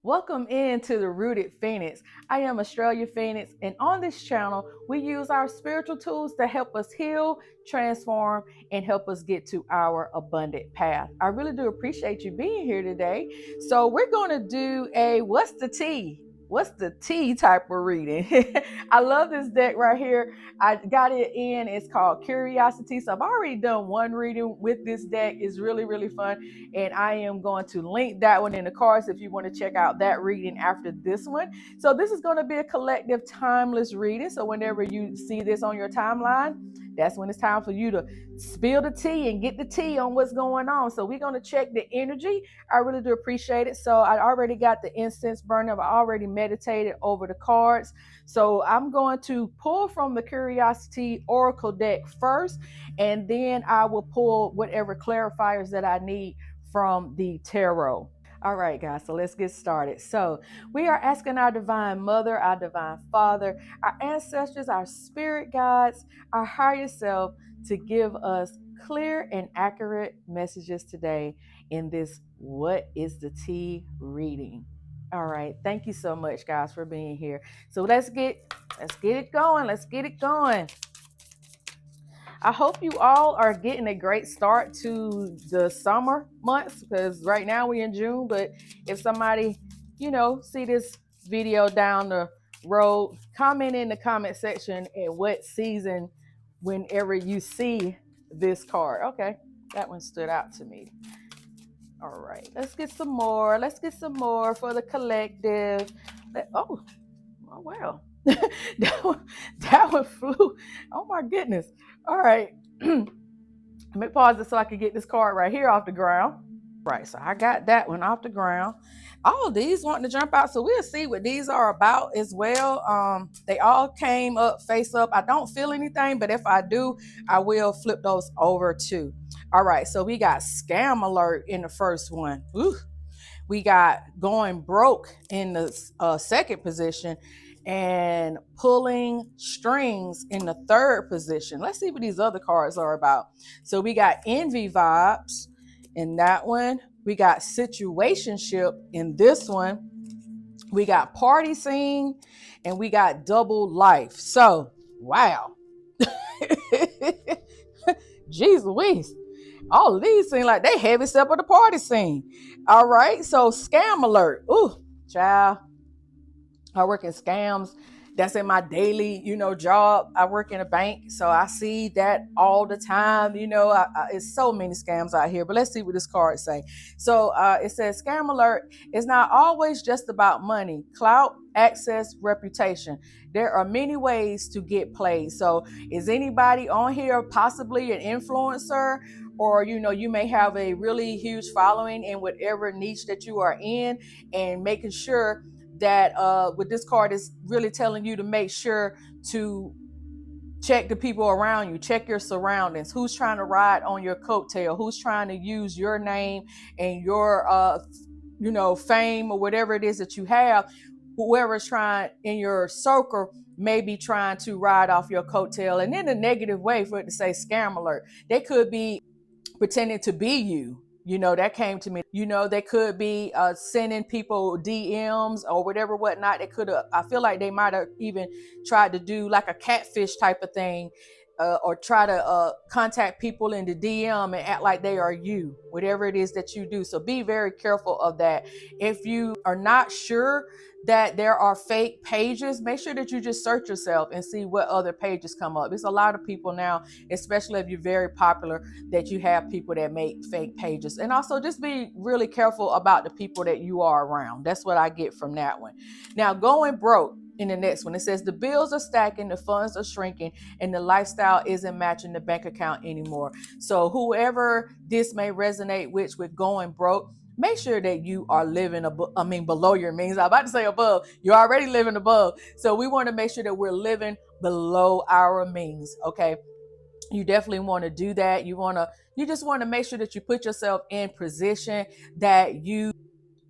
Welcome into the Rooted Phoenix. I am Estrella Phoenix, and on this channel, we use our spiritual tools to help us heal, transform, and help us get to our abundant path. I really do appreciate you being here today. So we're going to do a What's the Tea? What's the tea type of reading? I love this deck right here. I got it in. It's called Curiosity. So I've already done one reading with this deck. It's really, really fun. And I am going to link that one in the cards if you want to check out that reading after this one. So this is going to be a collective timeless reading. So whenever you see this on your timeline, that's when it's time for you to spill the tea and get the tea on what's going on. So we're going to check the energy. I really do appreciate it. So I already got the incense burning. I already meditated over the cards. So I'm going to pull from the Curiosity Oracle deck first, and then I will pull whatever clarifiers that I need from the tarot. All right, guys, so let's get started. So we are asking our Divine Mother, our Divine Father, our ancestors, our spirit guides, our higher self to give us clear and accurate messages today in this What is the Tea reading. All right, thank you so much, guys, for being here. So let's get it going. Let's get it going. I hope you all are getting a great start to the summer months, because right now we're in June, but if somebody, see this video down the road, comment in the comment section at what season whenever you see this card. Okay, that one stood out to me. All right, let's get some more. Let's get some more for the collective. Oh wow. that one flew. Oh my goodness. All right. Let me pause it so I can get this card right here off the ground. Right, so I got that one off the ground. All of these wanting to jump out, so we'll see what these are about as well. They all came up face up. I don't feel anything, but if I do, I will flip those over too. All right, so we got Scam Alert in the first one. Ooh. We got Going Broke in the second position, and Pulling Strings in the third position. Let's see what these other cards are about. So we got Envy Vibes in that one. We got Situationship in this one. We got Party Scene, and we got Double Life. So, wow. Jeez Louise. All of these seem like they heavy step of the party scene. All right, so Scam Alert. Ooh, child. I work in scams. That's in my daily, job. I work in a bank, so I see that all the time. It's so many scams out here. But let's see what this card say. So it says, Scam Alert is not always just about money, clout, access, reputation. There are many ways to get played. So is anybody on here possibly an influencer? Or, you may have a really huge following in whatever niche that you are in, and making sure that with this card is really telling you to make sure to check the people around you, check your surroundings, who's trying to ride on your coattail, who's trying to use your name and your fame or whatever it is that you have. Whoever's trying in your circle may be trying to ride off your coattail, and in a negative way for it to say Scam Alert. They could be pretending to be you. That came to me. They could be sending people DMs or whatnot. They could have, I feel like they might have even tried to do like a catfish type of thing, or try to contact people in the DM and act like they are you, whatever it is that you do. So be very careful of that. If you are not sure that there are fake pages, make sure that you just search yourself and see what other pages come up. There's a lot of people now, especially if you're very popular, that you have people that make fake pages. And also just be really careful about the people that you are around. That's what I get from that one. Now, Going Broke in the next one, it says the bills are stacking, the funds are shrinking, and the lifestyle isn't matching the bank account anymore. So whoever this may resonate with Going Broke, make sure that you are living below your means. I'm about to say above. You're already living above. So we want to make sure that we're living below our means. Okay. You definitely want to do that. You just want to make sure that you put yourself in position that you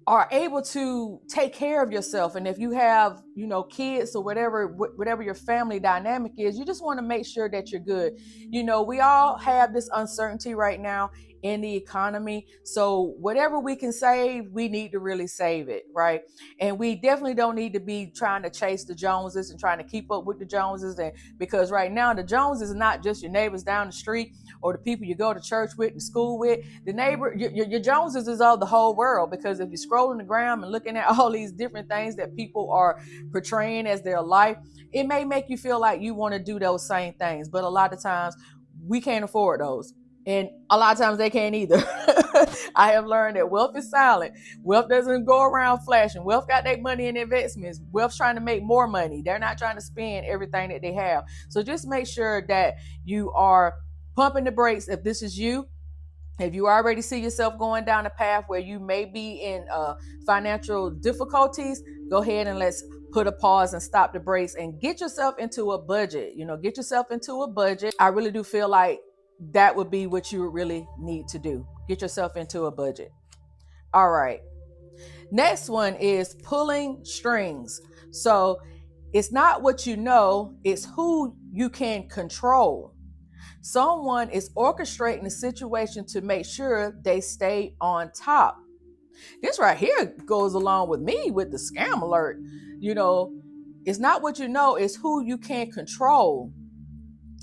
are able to take care of yourself. And if you have, kids or whatever your family dynamic is, you just want to make sure that you're good. We all have this uncertainty right now in the economy. So whatever we can save, we need to really save it, right? And we definitely don't need to be trying to chase the Joneses and trying to keep up with the Joneses. And because right now the Joneses is not just your neighbors down the street or the people you go to church with and school with. The neighbor, your Joneses is of the whole world, because if you're scrolling the gram and looking at all these different things that people are portraying as their life, it may make you feel like you want to do those same things. But a lot of times we can't afford those. And a lot of times they can't either. I have learned that wealth is silent. Wealth doesn't go around flashing. Wealth got their money in investments. Wealth's trying to make more money. They're not trying to spend everything that they have. So just make sure that you are pumping the brakes if this is you. If you already see yourself going down a path where you may be in financial difficulties, go ahead and let's put a pause and stop the brakes and get yourself into a budget. Get yourself into a budget. I really do feel like that would be what you would really need to do. Get yourself into a budget. All right. Next one is pulling strings. So it's not what you know, it's who you can control. Someone is orchestrating the situation to make sure they stay on top. This right here goes along with me with the scam alert. It's not what you know, it's who you can control.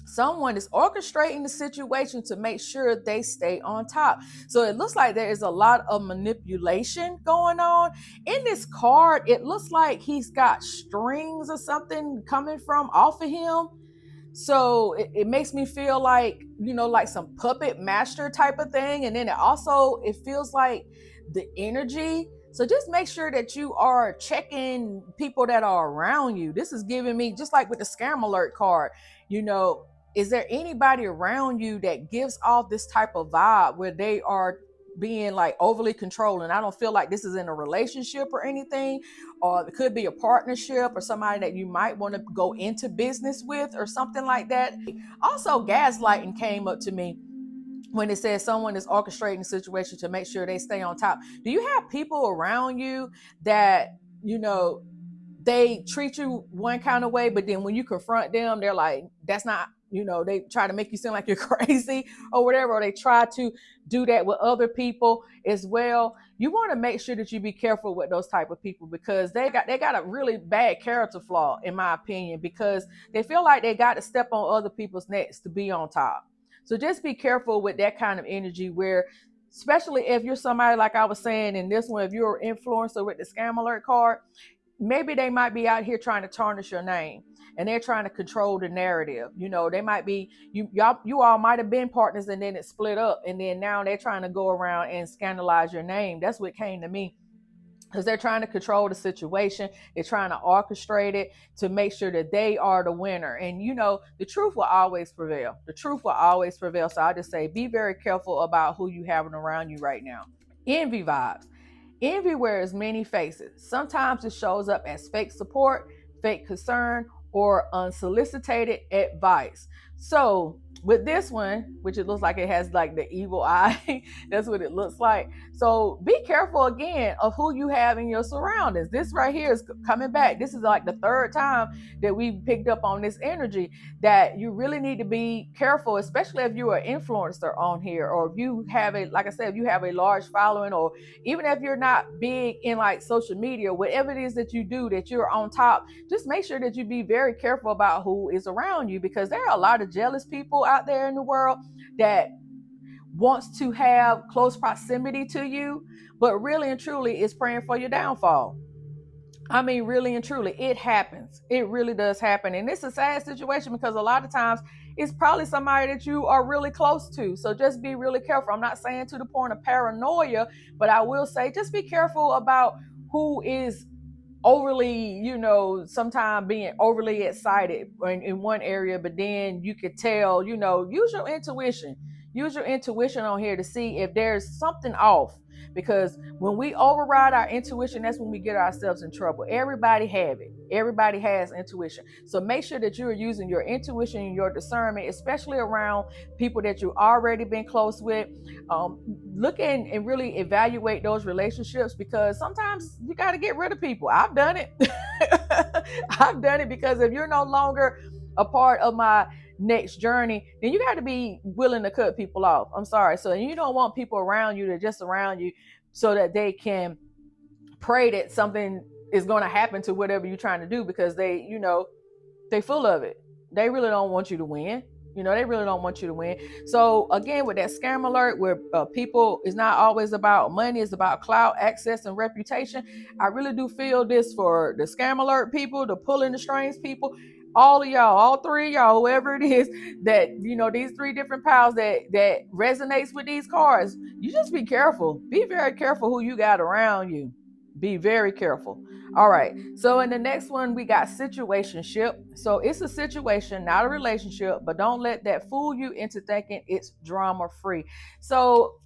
Someone is orchestrating the situation to make sure they stay on top. So it looks like there is a lot of manipulation going on. In this card, it looks like he's got strings or something coming from off of him. So it makes me feel like, like some puppet master type of thing. And then it feels like the energy. So just make sure that you are checking people that are around you. This is giving me, just like with the scam alert card, is there anybody around you that gives off this type of vibe where they are being like overly controlling? I don't feel like this is in a relationship or anything, or it could be a partnership or somebody that you might want to go into business with or something like that. Also, gaslighting came up to me when it says someone is orchestrating the situation to make sure they stay on top. Do you have people around you that, they treat you one kind of way, but then when you confront them, they're like, that's not, they try to make you seem like you're crazy or whatever, or they try to do that with other people as well. You want to make sure that you be careful with those type of people, because they got a really bad character flaw, in my opinion, because they feel like they got to step on other people's necks to be on top. So just be careful with that kind of energy, where, especially if you're somebody, like I was saying in this one, if you're an influencer with the scam alert card, maybe they might be out here trying to tarnish your name, and they're trying to control the narrative. They might be, you all might have been partners and then it split up, and then now they're trying to go around and scandalize your name. That's what came to me, because they're trying to control the situation. They're trying to orchestrate it to make sure that they are the winner. And the truth will always prevail. The truth will always prevail. So I just say, be very careful about who you have around you right now. Envy vibes. Envy wears many faces. Sometimes it shows up as fake support, fake concern, or unsolicited advice. So with this one, which it looks like it has like the evil eye, that's what it looks like. So be careful again of who you have in your surroundings. This right here is coming back. This is like the third time that we picked up on this energy, that you really need to be careful, especially if you're an influencer on here, or if you have like I said, if you have a large following, or even if you're not big in like social media, whatever it is that you do, that you're on top, just make sure that you be very careful about who is around you, because there are a lot of jealous people out there in the world that wants to have close proximity to you, but really and truly is praying for your downfall. I mean, really and truly, it happens. It really does happen. And it's a sad situation, because a lot of times it's probably somebody that you are really close to. So just be really careful. I'm not saying to the point of paranoia, but I will say just be careful about who is overly, sometimes being overly excited in one area, but then you could tell, use your intuition. Use your intuition on here to see if there's something off. Because when we override our intuition, that's when we get ourselves in trouble. Everybody have it. Everybody has intuition. So make sure that you're using your intuition and your discernment, especially around people that you've already been close with. Look and really evaluate those relationships, because sometimes you got to get rid of people. I've done it. I've done it, because if you're no longer a part of my next journey, then you got to be willing to cut people off. I'm sorry. So you don't want people around you to just surround you so that they can pray that something is going to happen to whatever you're trying to do, because they full of it. They really don't want you to win. They really don't want you to win. So again, with that scam alert, where people, is not always about money, it's about clout, access, and reputation. I really do feel this for the scam alert people, the pulling the strings people, all of y'all, all three of y'all, whoever it is that, these three different pals that resonates with these cards. You just be careful. Be very careful who you got around you. Be very careful. All right. So in the next one, we got situationship. So it's a situation, not a relationship, but don't let that fool you into thinking it's drama free. So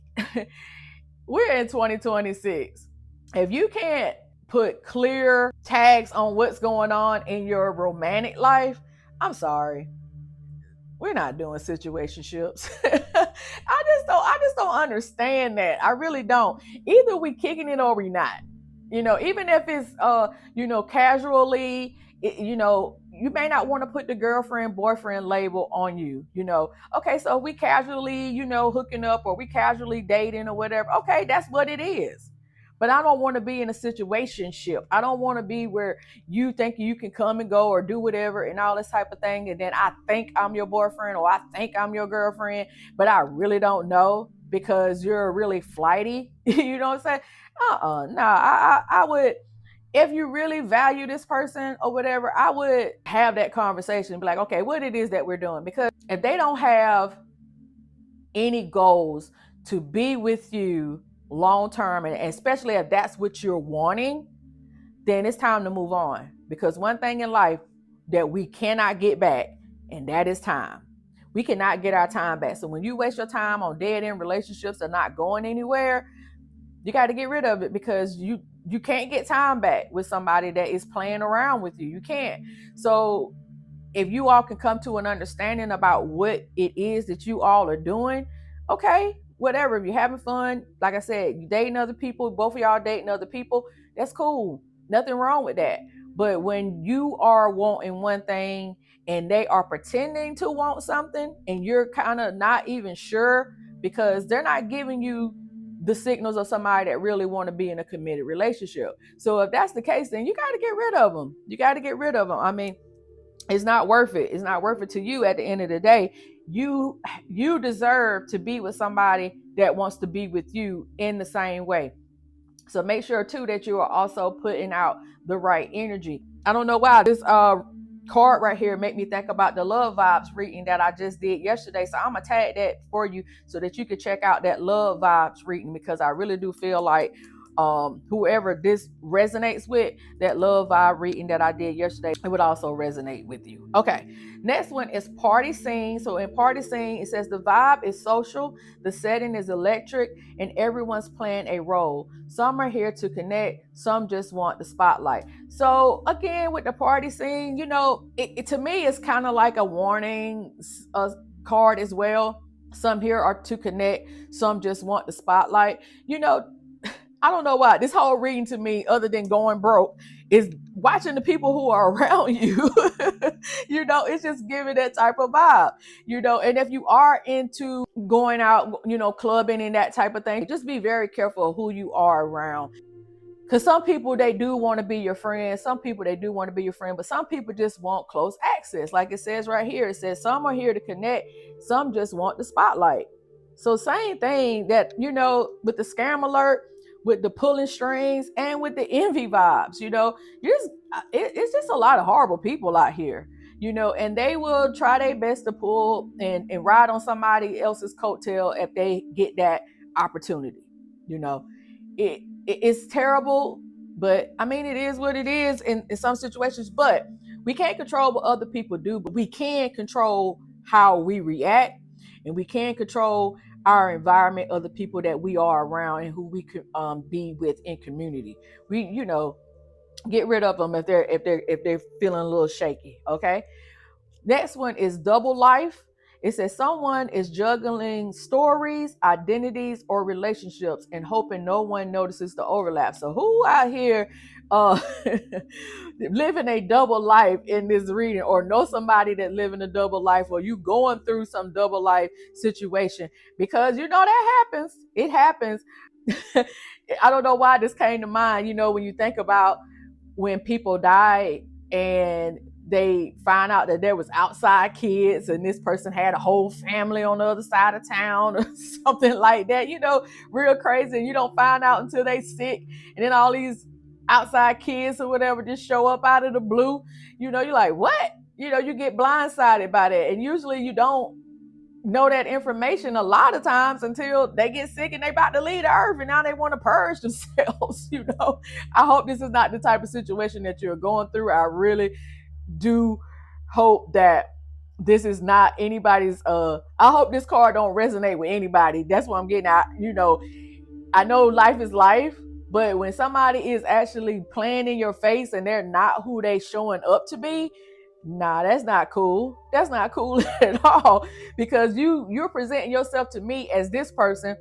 we're in 2026. If you can't put clear tags on what's going on in your romantic life, I'm sorry. We're not doing situationships. I just don't understand that. I really don't. Either we kicking it or we not. Even if it's casually, you may not want to put the girlfriend boyfriend label on you. Okay, so if we casually hooking up, or we casually dating or whatever, okay, that's what it is. But I don't want to be in a situationship. I don't want to be where you think you can come and go or do whatever and all this type of thing, and then I think I'm your boyfriend or I think I'm your girlfriend, but I really don't know because you're really flighty. You know what I'm saying? No, I would, if you really value this person or whatever, I would have that conversation and be like, okay, what it is that we're doing. Because if they don't have any goals to be with you long term, and especially if that's what you're wanting, then it's time to move on. Because one thing in life that we cannot get back, and that is time. We cannot get our time back. So when you waste your time on dead end relationships that are not going anywhere, you got to get rid of it, because you can't get time back with somebody that is playing around with you. You can't. So if you all can come to an understanding about what it is that you all are doing, okay, whatever. If you're having fun, like I said, you dating other people, both of y'all dating other people, that's cool. Nothing wrong with that. But when you are wanting one thing and they are pretending to want something, and you're kind of not even sure, because they're not giving you the signals of somebody that really want to be in a committed relationship. So if that's the case, then you got to get rid of them. You got to get rid of them. I mean, it's not worth it. It's not worth it to you. At the end of the day, you deserve to be with somebody that wants to be with you in the same way. So make sure too that you are also putting out the right energy. I don't know why this card right here make me think about the love vibes reading that I just did yesterday. So I'm gonna tag that for you so that you can check out that love vibes reading, because I really do feel like whoever this resonates with, that love vibe reading that I did yesterday, it would also resonate with you. Okay, next one is party scene. So in party scene, it says the vibe is social, the setting is electric, and everyone's playing a role. Some are here to connect, some just want the spotlight. So again, with the party scene, it to me is kind of like a warning card as well. Some here are to connect, some just want the spotlight. I don't know why this whole reading to me, other than going broke, is watching the people who are around you. It's just giving that type of vibe. And if you are into going out, clubbing and that type of thing, just be very careful of who you are around. Because some people, they do want to be your friend. Some people, they do want to be your friend, but some people just want close access. Like it says right here, it says some are here to connect, some just want the spotlight. So same thing that, with the scam alert, with the pulling strings, and with the envy vibes, it's just a lot of horrible people out here, and they will try their best to pull and ride on somebody else's coattail if they get that opportunity. It's terrible, but I mean, it is what it is in some situations. But we can't control what other people do, but we can control how we react, and we can control our environment of the people that we are around and who we could be with in community. We, get rid of them if they're feeling a little shaky. Okay. Next one is double life. It says someone is juggling stories, identities, or relationships and hoping no one notices the overlap. So who out here uh living a double life in this reading, or know somebody that living a double life, or you going through some double life situation, because that happens. It happens. I don't know why this came to mind, when you think about when people die and they find out that there was outside kids and this person had a whole family on the other side of town or something like that, real crazy. And you don't find out until they sick. And then all these outside kids or whatever just show up out of the blue. You're like, what? You get blindsided by that. And usually you don't know that information a lot of times until they get sick and they about to leave the earth, and now they want to purge themselves. I hope this is not the type of situation that you're going through. I really do hope that this is not anybody's I hope this card don't resonate with anybody. That's what I'm getting at. I know life is life, but when somebody is actually playing in your face and they're not who they showing up to be, nah, that's not cool. That's not cool at all, because you're presenting yourself to me as this person,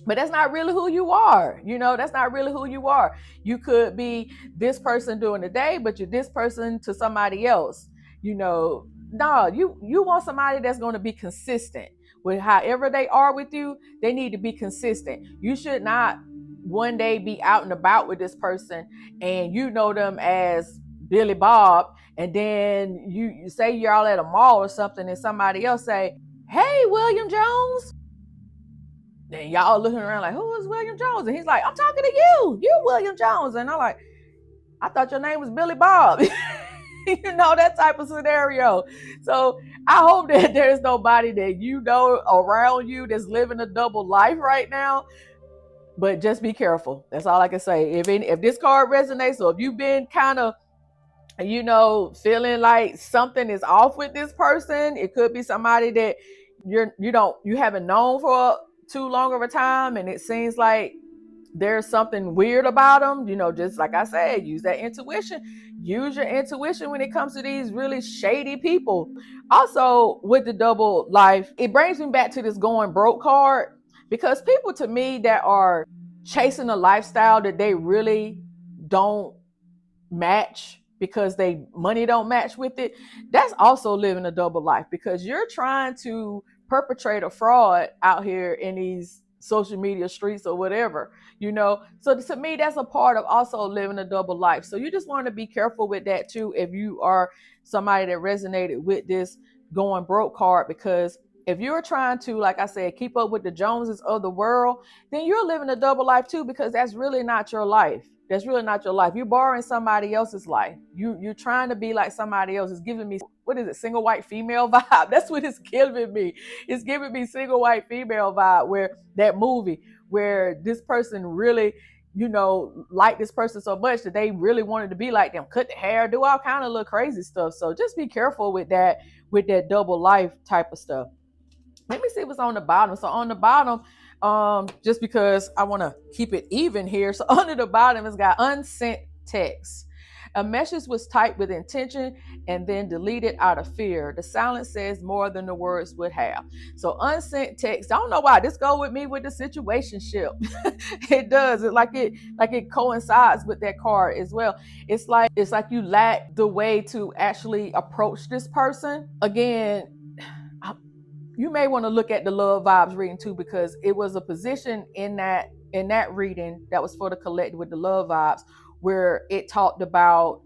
but that's not really who you are. That's not really who you are. You could be this person during the day, but you're this person to somebody else. No, you want somebody that's going to be consistent with however they are with you. They need to be consistent. You should not one day be out and about with this person and you know them as Billy Bob, and then you say you're all at a mall or something and somebody else say, hey, William Jones. Then y'all looking around like, who is William Jones? And he's like, I'm talking to you. You're William Jones. And I'm like, I thought your name was Billy Bob. That type of scenario. So I hope that there's nobody that around you that's living a double life right now. But just be careful. That's all I can say. If this card resonates, or if you've been kind of feeling like something is off with this person, it could be somebody that you haven't known for too long of a time, and it seems like there's something weird about them. Just like I said, use that intuition. Use your intuition when it comes to these really shady people. Also, with the double life, it brings me back to this going broke card, because people to me that are chasing a lifestyle that they really don't match, because they money don't match with it, that's also living a double life, because you're trying to perpetrate a fraud out here in these social media streets or whatever, so to me that's a part of also living a double life. So you just want to be careful with that too, if you are somebody that resonated with this going broke card, because if you're trying to, like I said, keep up with the Joneses of the world, then you're living a double life too, because that's really not your life. That's really not your life. You're borrowing somebody else's life. You're trying to be like somebody else. It's giving me, what is it, single white female vibe? That's what it's giving me. It's giving me single white female vibe, where that movie where this person really, liked this person so much that they really wanted to be like them, cut the hair, do all kind of little crazy stuff. So just be careful with that double life type of stuff. Let me see what's on the bottom. So on the bottom, just because I want to keep it even here. So under the bottom, it's got unsent text. A message was typed with intention and then deleted out of fear. The silence says more than the words would have. So unsent text. I don't know why this go with me with the situationship. It does. It coincides with that card as well. It's like you lack the way to actually approach this person. Again, you may want to look at the love vibes reading too, because it was a position in that reading that was for the collective with the love vibes, where it talked about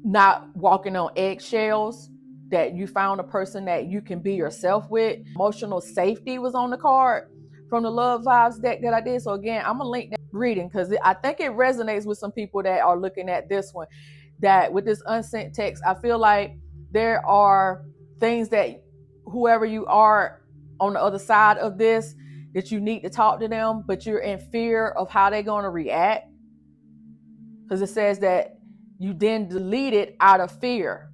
not walking on eggshells, that you found a person that you can be yourself with. Emotional safety was on the card from the love vibes deck that I did. So again, I'm gonna link that reading because I think it resonates with some people that are looking at this one, that with this unsent text, I feel like there are things that whoever you are on the other side of this, that you need to talk to them, but you're in fear of how they're going to react, because it says that you then delete it out of fear.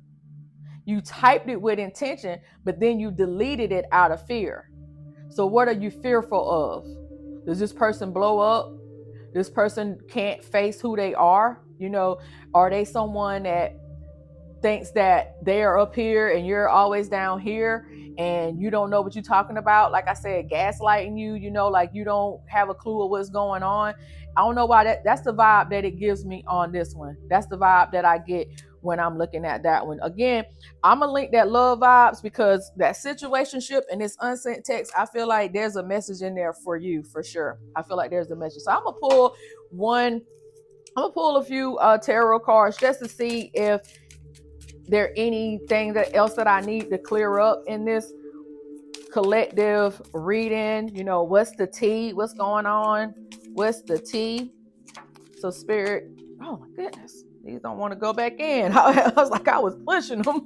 You typed it with intention, but then you deleted it out of fear. So what are you fearful of? Does this person blow up? This person can't face who they are? Are they someone that thinks that they are up here and you're always down here and you don't know what you're talking about. Like I said, gaslighting you, like you don't have a clue of what's going on. I don't know why that's the vibe that it gives me on this one. That's the vibe that I get when I'm looking at that one. Again, I'm gonna link that love vibes because that situationship and this unsent text, I feel like there's a message in there for you for sure. I feel like there's a message. So I'm gonna pull a few tarot cards just to see if there anything else that I need to clear up in this collective reading. What's the tea? What's going on? What's the tea? So spirit, oh my goodness, these don't want to go back in. I was like, I was pushing them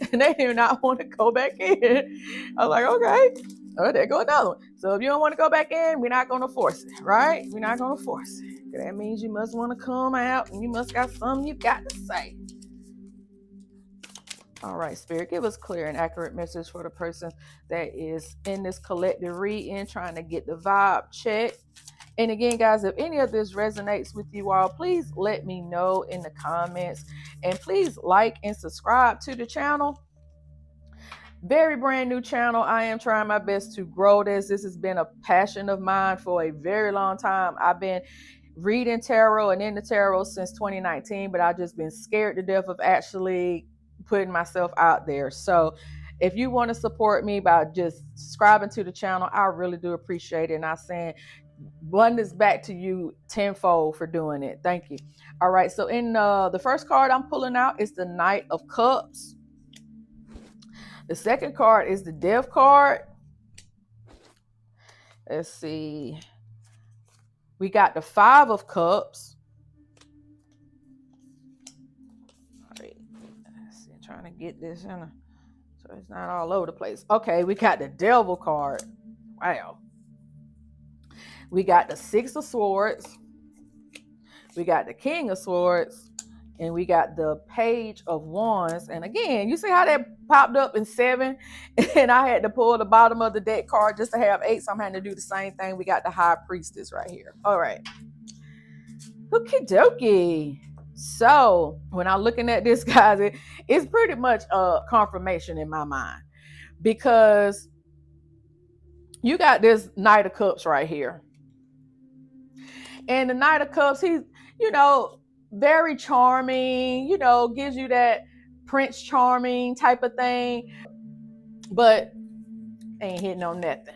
and they do not want to go back in. I was like, okay, oh, there go another one. So if you don't want to go back in, we're not going to force it, right? We're not going to force it. That means you must want to come out and you must got something you got to say. All right, Spirit, give us clear and accurate message for the person that is in this collective reading, trying to get the vibe checked. And again, guys, if any of this resonates with you all, please let me know in the comments. And please like and subscribe to the channel. Very brand new channel. I am trying my best to grow this. This has been a passion of mine for a very long time. I've been reading tarot and in the tarot since 2019, but I've just been scared to death of actually putting myself out there. So if you want to support me by just subscribing to the channel, I really do appreciate it. And I'm saying one is back to you tenfold for doing it. Thank you. All right. So in the first card I'm pulling out is the Knight of Cups. The second card is the Death card. Let's see. We got the Five of Cups. All right. Let's see. I'm trying to get this in so it's not all over the place. Okay. We got the Devil card. Wow. We got the Six of Swords. We got the King of Swords. And we got the Page of Wands. And again, you see how that popped up in 7? And I had to pull the bottom of the deck card just to have 8. So I'm having to do the same thing. We got the High Priestess right here. All right. Okie dokie. So when I'm looking at this, guys, it's pretty much a confirmation in my mind. Because you got this Knight of Cups right here. And the Knight of Cups, he's, very charming, gives you that Prince Charming type of thing, but ain't hitting on nothing.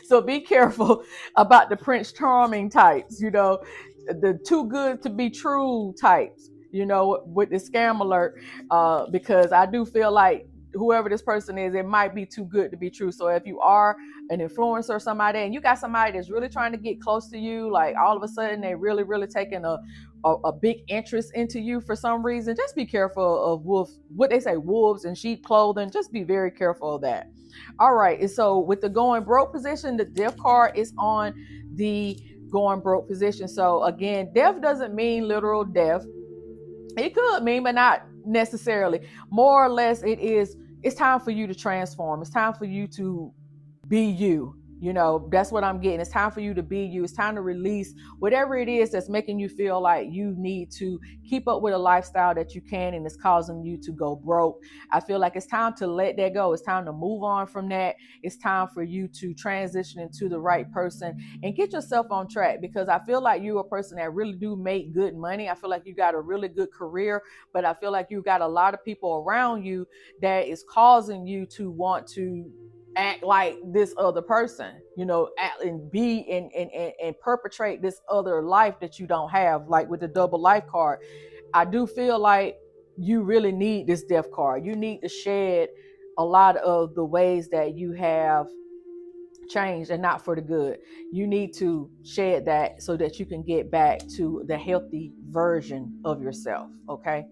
So be careful about the Prince Charming types, the too good to be true types, with the scam alert, because I do feel like whoever this person is, it might be too good to be true. So if you are an influencer or somebody and you got somebody that's really trying to get close to you, like all of a sudden they really, really taking a big interest into you for some reason, just be careful of wolves in sheep clothing. Just be very careful of that. All right. And so with the going broke position, the Death card is on the going broke position. So again, death doesn't mean literal death. It could mean, but not necessarily. More or less, it's time for you to transform. It's time for you to be you. That's what I'm getting. It's time for you to be you. It's time to release whatever it is that's making you feel like you need to keep up with a lifestyle that you can and it's causing you to go broke. I feel like it's time to let that go. It's time to move on from that. It's time for you to transition into the right person and get yourself on track, because I feel like you're a person that really do make good money. I feel like you got a really good career, but I feel like you got a lot of people around you that is causing you to want to act like this other person, act and be and perpetrate this other life that you don't have. Like with the double life card, I do feel like you really need this Death card. You need to shed a lot of the ways that you have changed and not for the good. You need to shed that so that you can get back to the healthy version of yourself. Okay.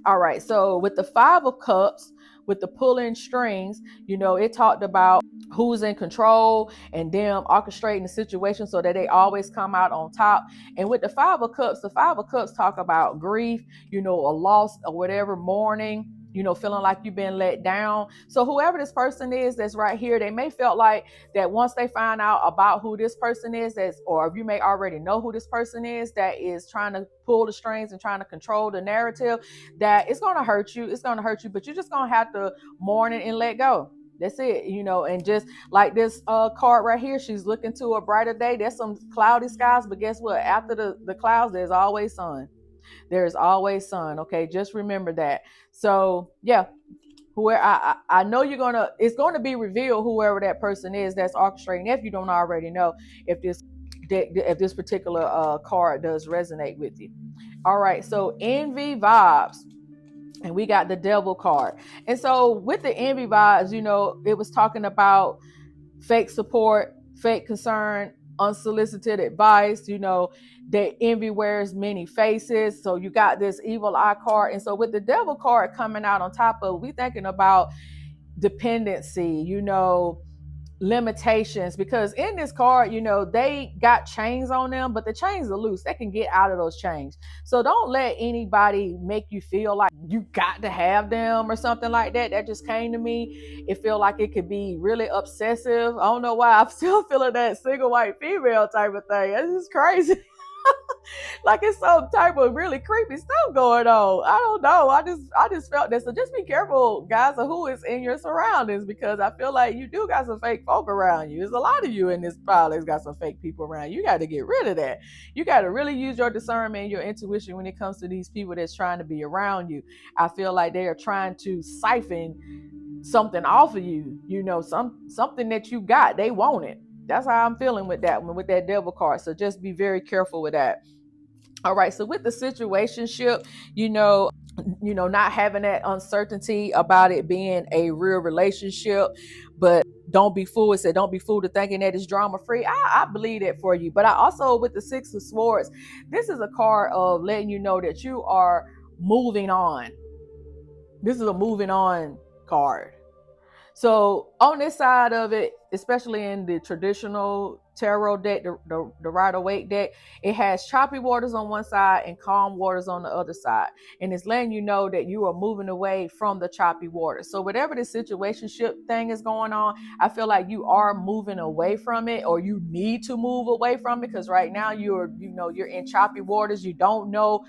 All right. So with the Five of Cups, with the pulling strings, it talked about who's in control and them orchestrating the situation so that they always come out on top. And with the Five of Cups talk about grief, a loss or whatever, mourning, feeling like you've been let down. So whoever this person is that's right here, they may felt like that once they find out about who this person is, or if you may already know who this person is that is trying to pull the strings and trying to control the narrative, that it's going to hurt you. It's going to hurt you, but you're just going to have to mourn it and let go. That's it, and just like this card right here, she's looking to a brighter day. There's some cloudy skies, but guess what? After the clouds, there's always sun. There's always sun. Okay, just remember that. So yeah, whoever I know it's gonna be revealed whoever that person is that's orchestrating. If you don't already know, if this particular card does resonate with you. All right, so envy vibes. And we got the devil card. And so with the envy vibes, it was talking about fake support, fake concern, unsolicited advice, that envy wears many faces. So you got this evil eye card. And so with the devil card coming out on top of, we thinking about dependency, limitations, because in this card, they got chains on them, but the chains are loose. They can get out of those chains. So don't let anybody make you feel like you got to have them or something like that. That just came to me. It feel like it could be really obsessive. I don't know why I'm still feeling that single white female type of thing. This is crazy. Like it's some type of really creepy stuff going on. I don't know. I just felt that. So just be careful, guys, of who is in your surroundings, because I feel like you do got some fake folk around you. There's a lot of you in this pile that's got some fake people around you. You got to get rid of that. You got to really use your discernment and your intuition when it comes to these people that's trying to be around you. I feel like they are trying to siphon something off of you. Something that you got. They want it. That's how I'm feeling with that one, with that devil card. So just be very careful with that. All right. So with the situationship, not having that uncertainty about it being a real relationship, but don't be fooled. It said, don't be fooled to thinking that it's drama free. I believe that for you. But I also, with the Six of Swords, this is a card of letting you know that you are moving on. This is a moving on card. So on this side of it, especially in the traditional tarot deck, the Rider-Waite deck, it has choppy waters on one side and calm waters on the other side. And it's letting you know that you are moving away from the choppy waters. So whatever the situationship thing is going on, I feel like you are moving away from it, or you need to move away from it, because right now you're in choppy waters. You don't know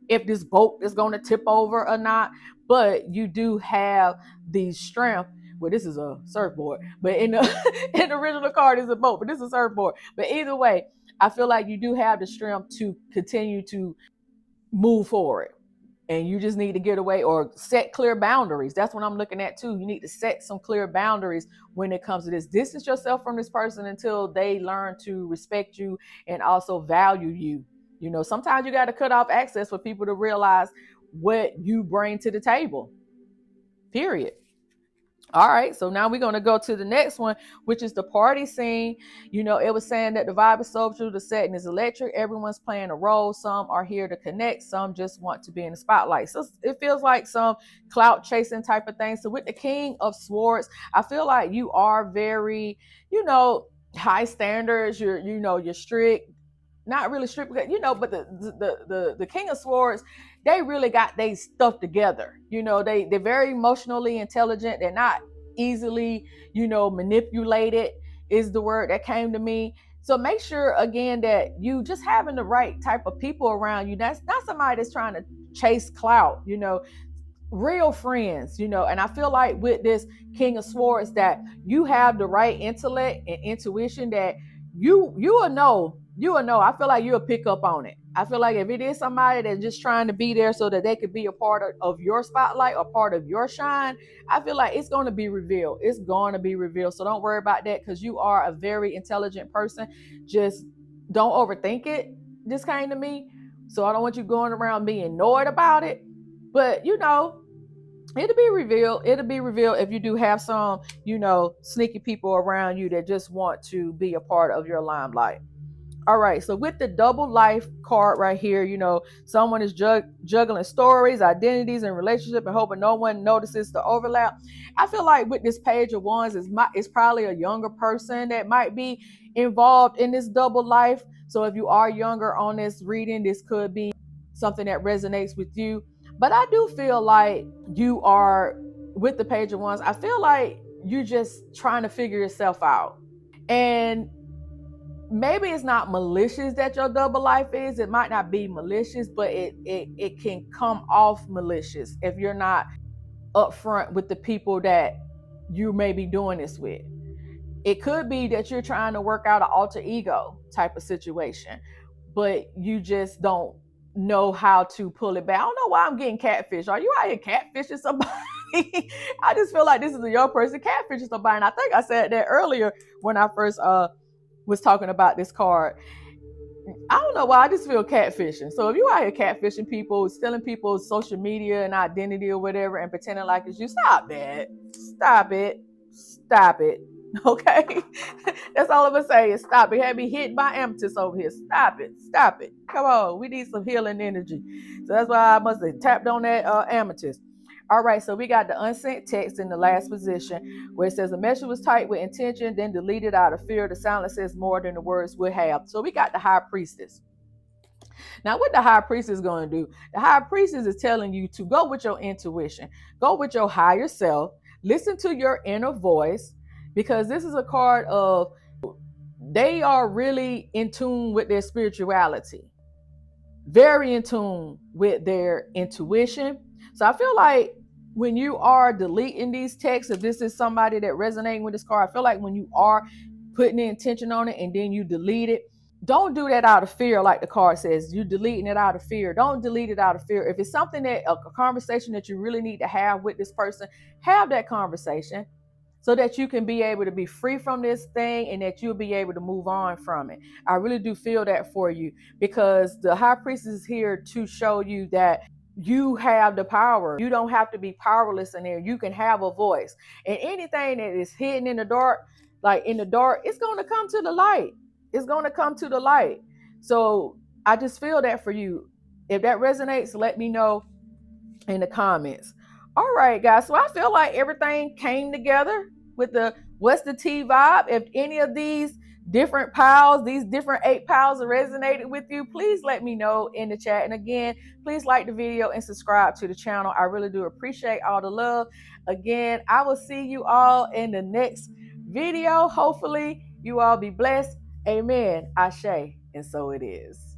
if this boat is going to tip over or not, but you do have the strength. Well, this is a surfboard, but in the original card is a boat, but this is a surfboard. But either way, I feel like you do have the strength to continue to move forward, and you just need to get away or set clear boundaries. That's what I'm looking at too. You need to set some clear boundaries when it comes to this. Distance yourself from this person until they learn to respect you and also value you. Sometimes you got to cut off access for people to realize what you bring to the table. Period. All right, so now we're going to go to the next one, which is the party scene. It was saying that the vibe is social, the setting is electric, everyone's playing a role. Some are here to connect, some just want to be in the spotlight. So it feels like some clout chasing type of thing. So with the King of Swords, I feel like you are very, high standards. You're strict. Not really strict, but the King of Swords, they really got their stuff together. They're very emotionally intelligent. They're not easily, manipulated is the word that came to me. So make sure again that you just having the right type of people around you. That's not somebody that's trying to chase clout, real friends, and I feel like with this King of Swords that you have the right intellect and intuition that you will know. I feel like you'll pick up on it. I feel like if it is somebody that's just trying to be there so that they could be a part of your spotlight or part of your shine, I feel like it's going to be revealed. It's going to be revealed. So don't worry about that, because you are a very intelligent person. Just don't overthink it. This came to me. So I don't want you going around being annoyed about it. But, it'll be revealed. It'll be revealed if you do have some, sneaky people around you that just want to be a part of your limelight. All right, so with the double life card right here, someone is juggling stories, identities, and relationship and hoping no one notices the overlap. I feel like with this Page of Wands, it's probably a younger person that might be involved in this double life. So if you are younger on this reading, this could be something that resonates with you. But I do feel like you are, with the Page of Wands, I feel like you're just trying to figure yourself out. And maybe it's not malicious that your double life is. It might not be malicious, but it can come off malicious if you're not upfront with the people that you may be doing this with. It could be that you're trying to work out an alter ego type of situation, but you just don't know how to pull it back. I don't know why I'm getting catfish. Are you out here catfishing somebody? I just feel like this is a young person catfishing somebody. And I think I said that earlier when I first was talking about this card. I don't know why, I just feel catfishing. So if you out here catfishing people, stealing people's social media and identity or whatever, and pretending like it's you, stop that. Stop it. Stop it. Okay? That's all I'm gonna say is stop it. Had me hit by amethyst over here. Stop it. Stop it. Come on. We need some healing energy. So that's why I must have tapped on that amethyst. All right, so we got the unsent text in the last position where it says the message was typed with intention, then deleted out of fear. The silence says more than the words would have. So we got the high priestess. Now, what the high priestess is going to do, the high priestess is telling you to go with your intuition, go with your higher self, listen to your inner voice, because this is a card of they are really in tune with their spirituality, very in tune with their intuition. So I feel like when you are deleting these texts, if this is somebody that resonating with this card, I feel like when you are putting the intention on it and then you delete it, don't do that out of fear. Like the card says, you deleting it out of fear. Don't delete it out of fear. If it's something that a conversation that you really need to have with this person, have that conversation so that you can be able to be free from this thing and that you'll be able to move on from it. I really do feel that for you, because the high priestess is here to show you that you have the power. You don't have to be powerless in there. You can have a voice. And anything that is hidden in the dark, like in the dark, it's going to come to the light. It's going to come to the light. So I just feel that for you. If that resonates, let me know in the comments. All right, guys. So I feel like everything came together with the What's the Tea vibe. If any of these different piles, these different 8 piles resonated with you, please let me know in the chat. And again, please like the video and subscribe to the channel. I really do appreciate all the love. Again, I will see you all in the next video. Hopefully you all be blessed. Amen. Ashe. And so it is.